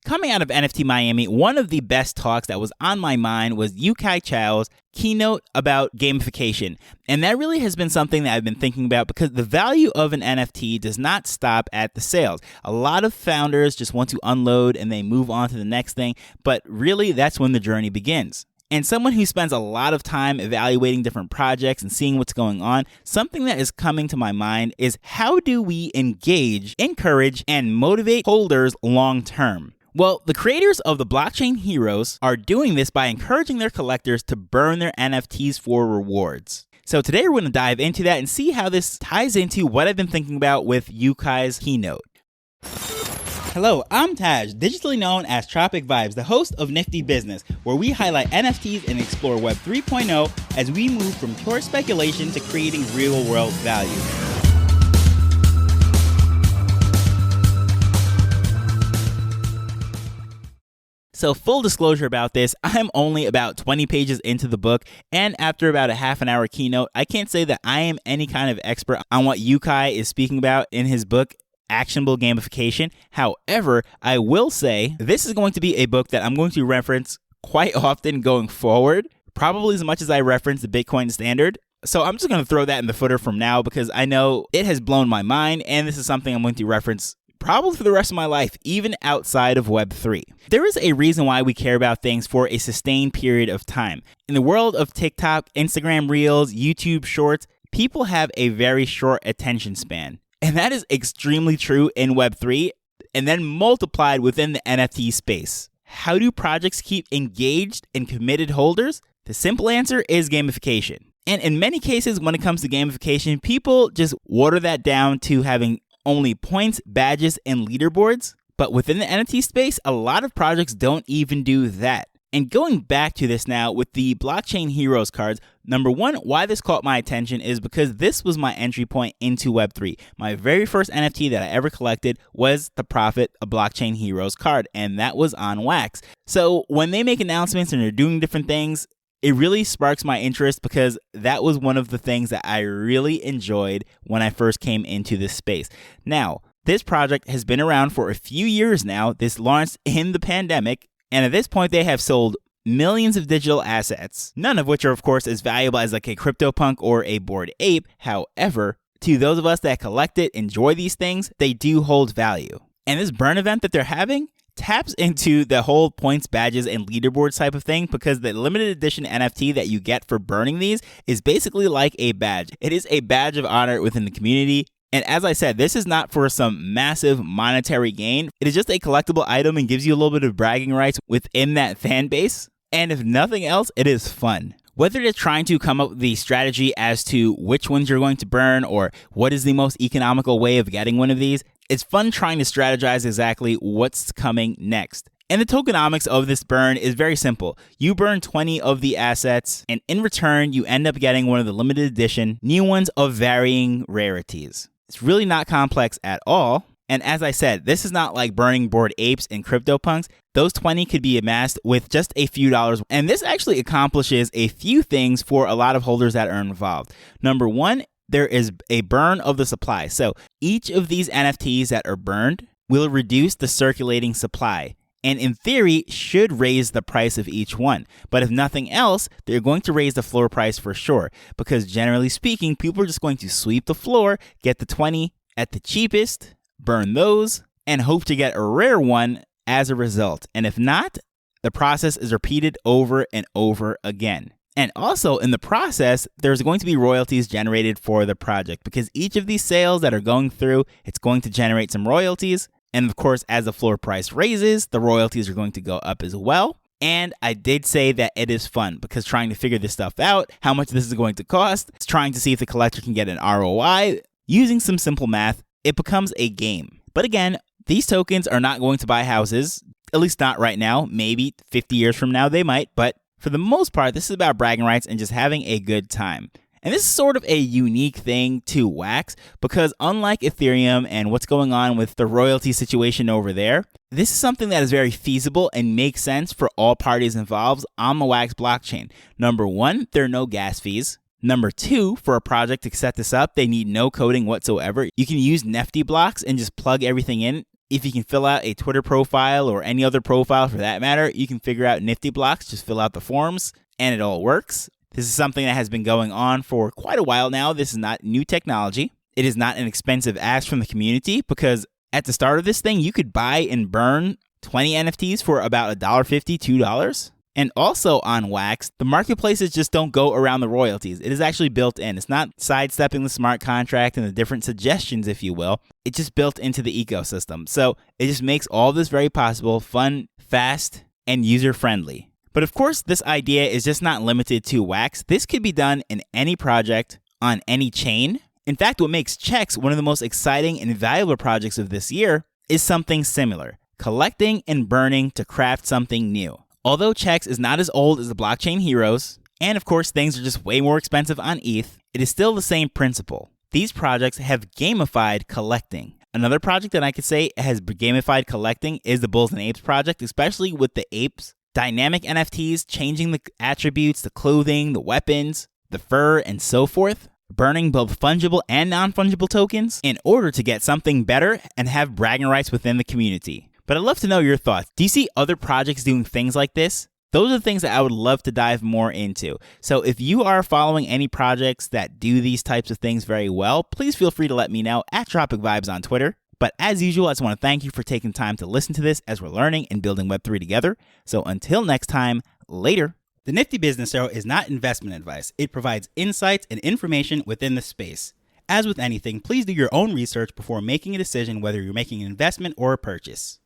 Coming out of NFT Miami, one of the best talks that was on my mind was Yu-Kai Chou's keynote about gamification. And that really has been something that I've been thinking about because the value of an NFT does not stop at the sales. A lot of founders just want to unload and they move on to the next thing, but really that's when the journey begins. And someone who spends a lot of time evaluating different projects and seeing what's going on, something that is coming to my mind is how do we engage, encourage, and motivate holders long term? Well, the creators of the Blockchain Heroes are doing this by encouraging their collectors to burn their NFTs for rewards. So today we're going to dive into that and see how this ties into what I've been thinking about with Yu-Kai's keynote. Hello, I'm Taj, digitally known as Tropic Vibes, the host of Nifty Business, where we highlight NFTs and explore Web 3.0 as we move from pure speculation to creating real-world value. So full disclosure about this, I'm only about 20 pages into the book, and after about a half an hour keynote, I can't say that I am any kind of expert on what Yu-Kai is speaking about in his book, Actionable Gamification. However, I will say this is going to be a book that I'm going to reference quite often going forward, probably as much as I reference the Bitcoin Standard. So I'm just going to throw that in the footer from now because I know it has blown my mind, and this is something I'm going to reference probably for the rest of my life, even outside of Web3. There is a reason why we care about things for a sustained period of time. In the world of TikTok, Instagram Reels, YouTube Shorts, people have a very short attention span. And that is extremely true in Web3 and then multiplied within the NFT space. How do projects keep engaged and committed holders? The simple answer is gamification. And in many cases, when it comes to gamification, people just water that down to having only points, badges, and leaderboards. But within the NFT space, a lot of projects don't even do that. And going back to this now with the Blockchain Heroes cards, number one, why this caught my attention is because this was my entry point into Web3. My very first NFT that I ever collected was the Prophet, a Blockchain Heroes card, and that was on Wax. So when they make announcements and they're doing different things, it really sparks my interest because that was one of the things that I really enjoyed when I first came into this space. Now, this project has been around for a few years now. This launched in the pandemic. And at this point, they have sold millions of digital assets, none of which are, of course, as valuable as like a CryptoPunk or a Bored Ape. However, to those of us that collect it, enjoy these things, they do hold value. And this burn event that they're having taps into the whole points, badges, and leaderboards type of thing because the limited edition NFT that you get for burning these is basically like a badge. It is a badge of honor within the community. And as I said, this is not for some massive monetary gain. It is just a collectible item and gives you a little bit of bragging rights within that fan base. And if nothing else, it is fun. Whether they're trying to come up with the strategy as to which ones you're going to burn or what is the most economical way of getting one of these, it's fun trying to strategize exactly what's coming next. And the tokenomics of this burn is very simple. You burn 20 of the assets, and in return, you end up getting one of the limited edition new ones of varying rarities. It's really not complex at all. And as I said, this is not like burning Bored Apes and CryptoPunks. Those 20 could be amassed with just a few dollars. And this actually accomplishes a few things for a lot of holders that are involved. Number one, there is a burn of the supply. So each of these NFTs that are burned will reduce the circulating supply. And in theory, should raise the price of each one. But if nothing else, they're going to raise the floor price for sure. Because generally speaking, people are just going to sweep the floor, get the 20 at the cheapest, burn those, and hope to get a rare one as a result. And if not, the process is repeated over and over again. And also in the process, there's going to be royalties generated for the project because each of these sales that are going through, it's going to generate some royalties. And of course, as the floor price raises, the royalties are going to go up as well. And I did say that it is fun because trying to figure this stuff out, how much this is going to cost, it's trying to see if the collector can get an ROI. Using some simple math, it becomes a game. But again, these tokens are not going to buy houses, at least not right now. Maybe 50 years from now they might, but for the most part, this is about bragging rights and just having a good time. And this is sort of a unique thing to Wax because unlike Ethereum and what's going on with the royalty situation over there, this is something that is very feasible and makes sense for all parties involved on the Wax blockchain. Number one, there are no gas fees. Number two, for a project to set this up, they need no coding whatsoever. You can use Nifty blocks and just plug everything in If you can fill out a Twitter profile or any other profile for that matter, you can figure out Nifty blocks, just fill out the forms, and it all works. This is something that has been going on for quite a while now. This is not new technology. It is not an expensive ask from the community because at the start of this thing, you could buy and burn 20 NFTs for about $1.50, $2. And also on Wax, the marketplaces just don't go around the royalties. It is actually built in. It's not sidestepping the smart contract and the different suggestions, if you will. It's just built into the ecosystem. So it just makes all this very possible, fun, fast, and user-friendly. But of course, this idea is just not limited to Wax. This could be done in any project on any chain. In fact, what makes Checks one of the most exciting and valuable projects of this year is something similar, collecting and burning to craft something new. Although Checks is not as old as the blockchain heroes, and of course things are just way more expensive on ETH, it is still the same principle. These projects have gamified collecting. Another project that I could say has gamified collecting is the Bulls and Apes project, especially with the apes. Dynamic NFTs, changing the attributes, the clothing, the weapons, the fur, and so forth. Burning both fungible and non-fungible tokens in order to get something better and have bragging rights within the community. But I'd love to know your thoughts. Do you see other projects doing things like this? Those are the things that I would love to dive more into. So if you are following any projects that do these types of things very well, please feel free to let me know at Tropic Vibes on Twitter. But as usual, I just want to thank you for taking time to listen to this as we're learning and building Web3 together. So until next time, later. The Nifty Business Arrow is not investment advice. It provides insights and information within the space. As with anything, please do your own research before making a decision whether you're making an investment or a purchase.